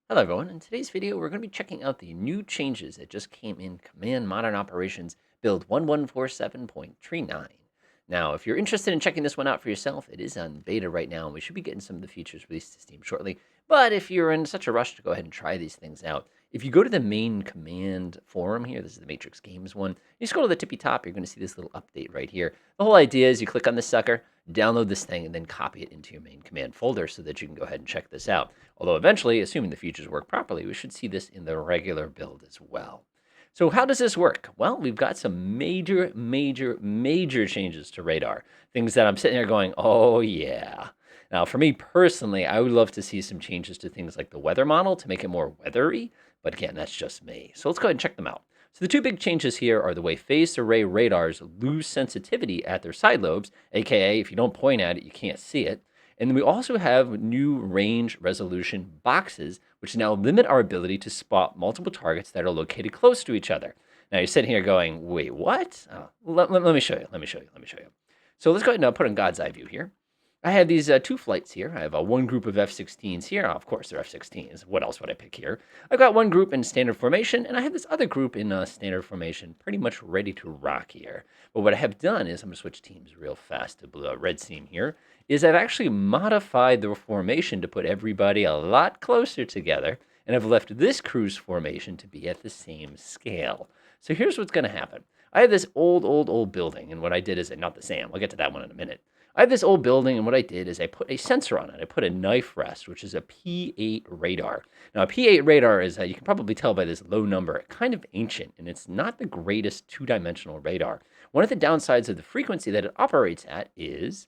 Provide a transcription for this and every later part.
Hello everyone, in today's video we're going to be checking out the new changes that just came in Command Modern Operations build 1147.39. Now, if you're interested in checking this one out for yourself, it is on beta right now and we should be getting some of the features released to Steam shortly. But if you're in such a rush to go ahead and try these things out, if you go to the main command forum here, this is the Matrix Games one, you scroll to the tippy top, you're going to see this little update right here. The whole idea is you click on this sucker, download this thing, and then copy it into your main command folder so that you can go ahead and check this out. Although eventually, assuming the features work properly, we should see this in the regular build as well. So how does this work? Well, we've got some major changes to Radar. Things that I'm sitting here going, oh yeah. Now, for me personally, I would love to see some changes to things like the weather model to make it more weathery. But again, that's just me. So let's go ahead and check them out. So the two big changes here are the way phased array radars lose sensitivity at their side lobes, aka if you don't point at it, you can't see it. And then we also have new range resolution boxes, which now limit our ability to spot multiple targets that are located close to each other. Now you're sitting here going, wait, what? Oh, let me show you. Let me show you. So let's go ahead and put on God's eye view here. I have these two flights here. I have one group of F-16s here. Of course, they're F-16s. What else would I pick here? I've got one group in standard formation, and I have this other group in standard formation pretty much ready to rock here. But what I have done is, I'm going to switch teams real fast to blue, red team here, is I've actually modified the formation to put everybody a lot closer together, and I've left this cruise formation to be at the same scale. So here's what's going to happen. I have this old building, and what I did is, not the same, I'll get to that one in a minute. I have this old building, and what I did is I put a sensor on it. I put a knife rest, which is a P8 radar. Now, a P8 radar is, you can probably tell by this low number, kind of ancient, and it's not the greatest two-dimensional radar. One of the downsides of the frequency that it operates at is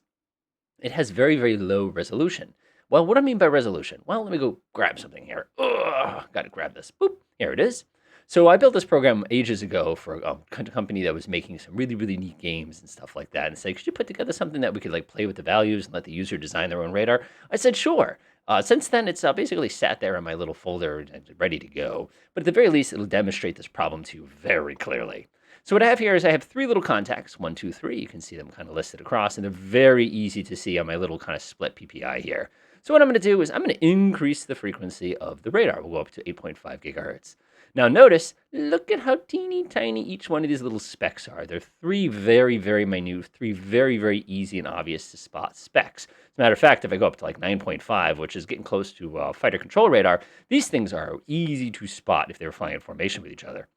it has very low resolution. Well, what do I mean by resolution? Well, let me go grab something here. Ugh, got to grab this. Boop, here it is. So I built this program ages ago for a company that was making some really neat games and stuff like that, and said, could you put together something that we could like play with the values and let the user design their own radar? I said, sure. Since then, it's basically sat there in my little folder and ready to go. But at the very least, it'll demonstrate this problem to you very clearly. So what I have here is I have three little contacts, 1, 2, 3. You can see them kind of listed across, and they're very easy to see on my little kind of split PPI here. So what I'm going to do is I'm going to increase the frequency of the radar. We'll go up to 8.5 gigahertz. Now notice, look at how teeny tiny each one of these little specks are. They're three very minute, three very easy and obvious to spot specks. As a matter of fact, if I go up to like 9.5, which is getting close to fighter control radar, these things are easy to spot if they're flying in formation with each other.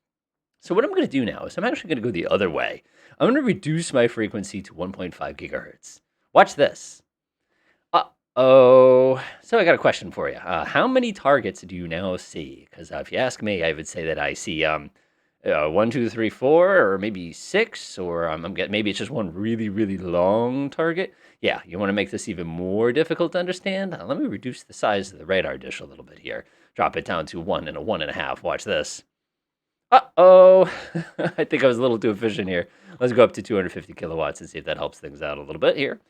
So what I'm going to do now is I'm actually going to go the other way. I'm going to reduce my frequency to 1.5 gigahertz. Watch this. Uh-oh. So I got a question for you. How many targets do you now see? Because if you ask me, I would say that I see 1, 2, 3, 4, or maybe 6, or maybe it's just one really long target. Yeah, you want to make this even more difficult to understand? Let me reduce the size of the radar dish a little bit here. Drop it down to 1 and a 1.5. Watch this. Uh-oh. I think I was a little too efficient here. Let's go up to 250 kilowatts and see if that helps things out a little bit here.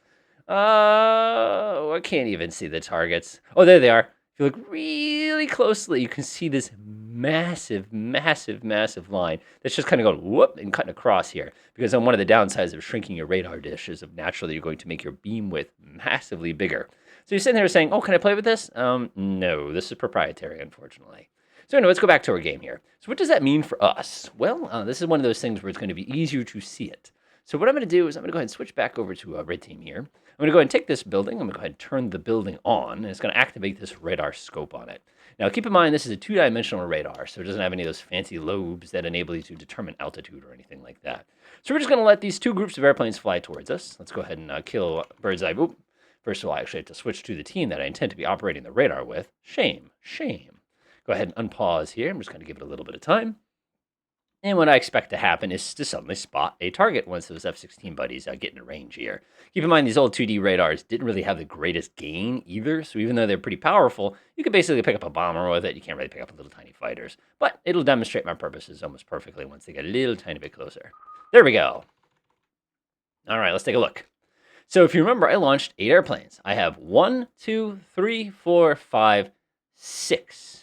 I can't even see the targets. Oh, there they are. If you look really closely, you can see this massive line that's just kind of going whoop and cutting across here. Because on one of the downsides of shrinking your radar dish is of naturally you're going to make your beam width massively bigger. So you're sitting there saying, oh, can I play with this? No, this is proprietary, unfortunately. So anyway, let's go back to our game here. So what does that mean for us? Well, this is one of those things where it's going to be easier to see it. So what I'm going to do is I'm going to go ahead and switch back over to red team here. I'm going to go ahead and take this building. I'm going to go ahead and turn the building on, and it's going to activate this radar scope on it. Now, keep in mind, this is a two-dimensional radar, so it doesn't have any of those fancy lobes that enable you to determine altitude or anything like that. So we're just going to let these two groups of airplanes fly towards us. Let's go ahead and kill bird's eye. Oop. First of all, I actually have to switch to the team that I intend to be operating the radar with. Shame. Go ahead and unpause here. I'm just going to give it a little bit of time. And what I expect to happen is to suddenly spot a target once those F-16 buddies get into range here. Keep in mind, these old 2D radars didn't really have the greatest gain either, so even though they're pretty powerful, you could basically pick up a bomber with it. You can't really pick up little tiny fighters. But it'll demonstrate my purposes almost perfectly once they get a little tiny bit closer. There we go. All right, let's take a look. So if you remember, I launched 8 airplanes. I have 1, 2, 3, 4, 5, 6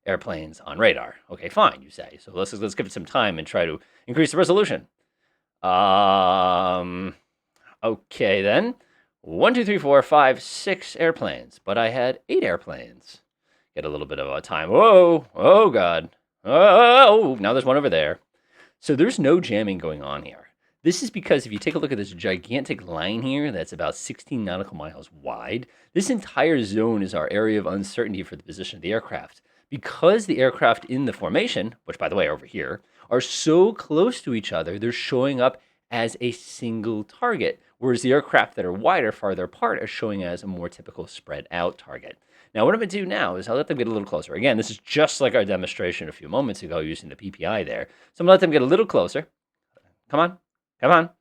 airplanes on radar. Okay, fine, you say. So let's give it some time and try to increase the resolution. Okay then. 1, 2, 3, 4, 5, 6 airplanes, but I had 8 airplanes. Get a little bit of a time. Whoa! Oh, God. Oh, now there's one over there. So there's no jamming going on here. This is because if you take a look at this gigantic line here that's about 16 nautical miles wide, this entire zone is our area of uncertainty for the position of the aircraft. Because the aircraft in the formation, which by the way are over here, are so close to each other, they're showing up as a single target, whereas the aircraft that are wider, farther apart, are showing as a more typical spread out target. Now, what I'm going to do now is I'll let them get a little closer. Again, this is just like our demonstration a few moments ago using the PPI there. So I'm going to let them get a little closer. Come on, come on,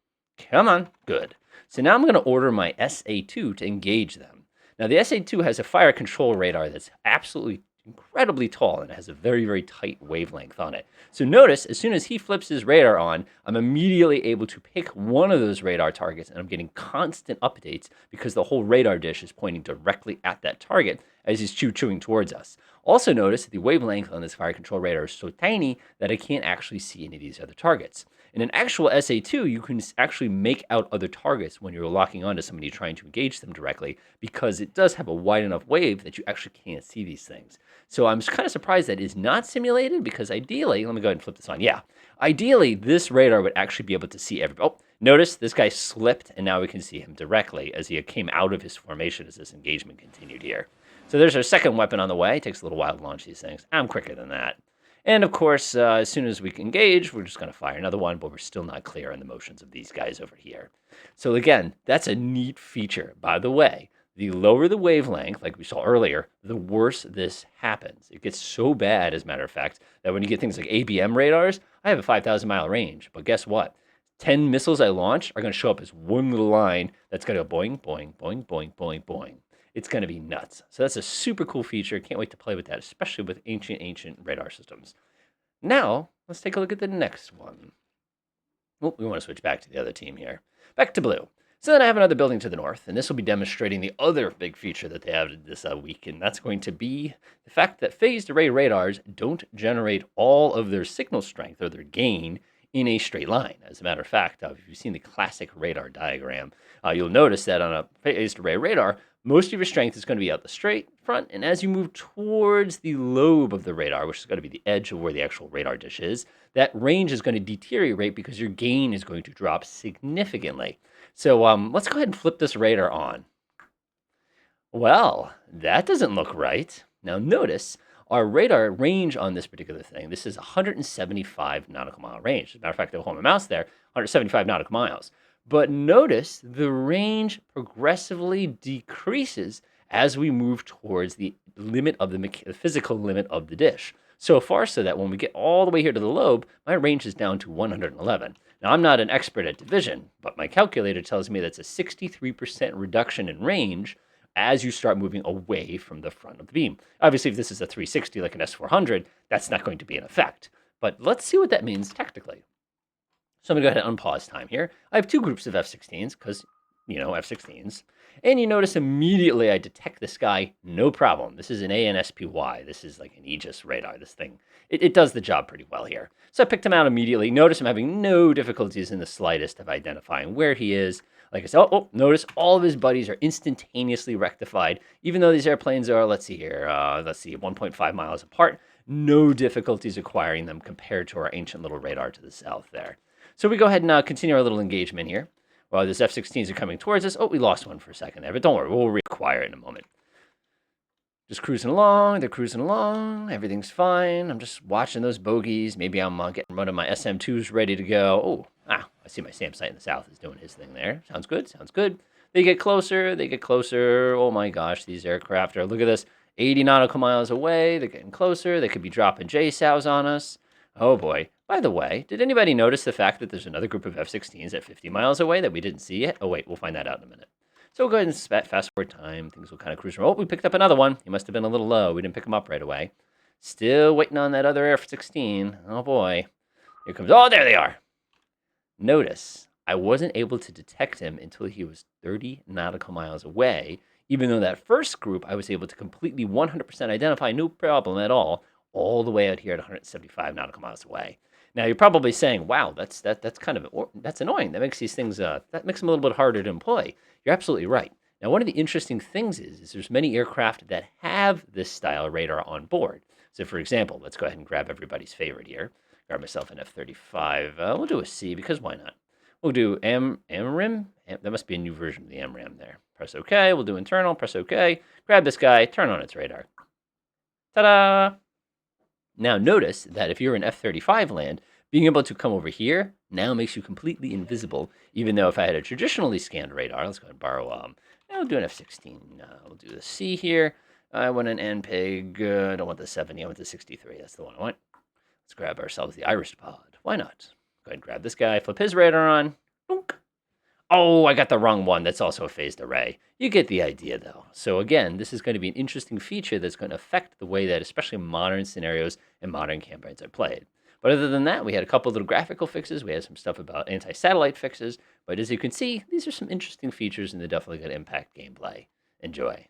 come on. Good. So now I'm going to order my SA-2 to engage them. Now, the SA-2 has a fire control radar that's absolutely incredibly tall and it has a very, very tight wavelength on it. So notice, as soon as he flips his radar on, I'm immediately able to pick one of those radar targets, and I'm getting constant updates because the whole radar dish is pointing directly at that target as he's chewing towards us. Also notice that the wavelength on this fire control radar is so tiny that I can't actually see any of these other targets. In an actual SA-2, you can actually make out other targets when you're locking onto somebody trying to engage them directly because it does have a wide enough wave that you actually can't see these things. So I'm kind of surprised that is not simulated because ideally, let me go ahead and flip this on. Yeah, ideally, this radar would actually be able to see everybody. Oh, notice this guy slipped and now we can see him directly as he came out of his formation as this engagement continued here. So there's our second weapon on the way. It takes a little while to launch these things. I'm quicker than that. And of course, as soon as we can engage, we're just going to fire another one, but we're still not clear on the motions of these guys over here. So again, that's a neat feature. By the way, the lower the wavelength, like we saw earlier, the worse this happens. It gets so bad, as a matter of fact, that when you get things like ABM radars, I have a 5,000-mile range. But guess what? 10 missiles I launch are going to show up as one little line that's going to go boing, boing, boing, boing, boing, boing. It's going to be nuts. So that's a super cool feature. Can't wait to play with that, especially with ancient radar systems. Now, let's take a look at the next one. Oh, we want to switch back to the other team here. Back to blue. So then I have another building to the north, and this will be demonstrating the other big feature that they added this week, and that's going to be the fact that phased array radars don't generate all of their signal strength or their gain in a straight line. As a matter of fact, if you've seen the classic radar diagram, you'll notice that on a phased array radar, most of your strength is going to be out the straight front, and as you move towards the lobe of the radar, which is going to be the edge of where the actual radar dish is, that range is going to deteriorate because your gain is going to drop significantly. So let's go ahead and flip this radar on. Well, that doesn't look right. Now notice our radar range on this particular thing, this is 175 nautical mile range. As a matter of fact, I'll hold my mouse there, 175 nautical miles. But notice the range progressively decreases as we move towards the limit of the physical limit of the dish. So far so that when we get all the way here to the lobe, my range is down to 111. Now, I'm not an expert at division, but my calculator tells me that's a 63% reduction in range as you start moving away from the front of the beam. Obviously, if this is a 360 like an S400, that's not going to be an effect. But let's see what that means technically. So I'm going to go ahead and unpause time here. I have two groups of F-16s because, F-16s. And you notice immediately I detect this guy, no problem. This is an ANSPY. This is like an Aegis radar. This thing, it does the job pretty well here. So I picked him out immediately. Notice I'm having no difficulties in the slightest of identifying where he is. Like I said, notice all of his buddies are instantaneously rectified. Even though these airplanes are, let's see here, 1.5 miles apart. No difficulties acquiring them compared to our ancient little radar to the south there. So we go ahead and continue our little engagement here. While these F-16s are coming towards us. Oh, we lost one for a second there, but don't worry, we'll reacquire it in a moment. Just cruising along, they're cruising along, everything's fine. I'm just watching those bogeys. Maybe I'm getting one of my SM2s ready to go. I see my SAM site in the south is doing his thing there. Sounds good, sounds good. They get closer, they get closer. Oh my gosh, these aircraft are, look at this, 80 nautical miles away. They're getting closer. They could be dropping JSOWs on us. Oh boy. By the way, did anybody notice the fact that there's another group of F-16s at 50 miles away that we didn't see yet? Oh wait, we'll find that out in a minute. So we'll go ahead and fast forward time. Things will kind of cruise around. Oh, we picked up another one. He must have been a little low. We didn't pick him up right away. Still waiting on that other F-16. Oh boy. Here comes, oh, there they are. Notice, I wasn't able to detect him until he was 30 nautical miles away, even though that first group I was able to completely 100% identify, no problem at all the way out here at 175 nautical miles away. Now you're probably saying, "Wow, that's kind of that's annoying. That makes these things that makes them a little bit harder to employ." You're absolutely right. Now, one of the interesting things is there's many aircraft that have this style radar on board. So, for example, let's go ahead and grab everybody's favorite here. Grab myself an F-35. We'll do a C because why not? We'll do AMRAAM. That must be a new version of the AMRAAM there. Press OK. We'll do internal. Press OK. Grab this guy. Turn on its radar. Ta-da! Now notice that if you're in F-35 land, being able to come over here now makes you completely invisible, even though if I had a traditionally scanned radar, let's go ahead and borrow, I'll do an F-16. We'll do the C here. I want an NPEG. I don't want the 70. I want the 63. That's the one I want. Let's grab ourselves the Iris pod. Why not? Go ahead and grab this guy, flip his radar on. Boonk. Oh, I got the wrong one. That's also a phased array. You get the idea, though. So again, this is going to be an interesting feature that's going to affect the way that especially modern scenarios and modern campaigns are played. But other than that, we had a couple little graphical fixes. We had some stuff about anti-satellite fixes. But as you can see, these are some interesting features, and they're definitely going to impact gameplay. Enjoy.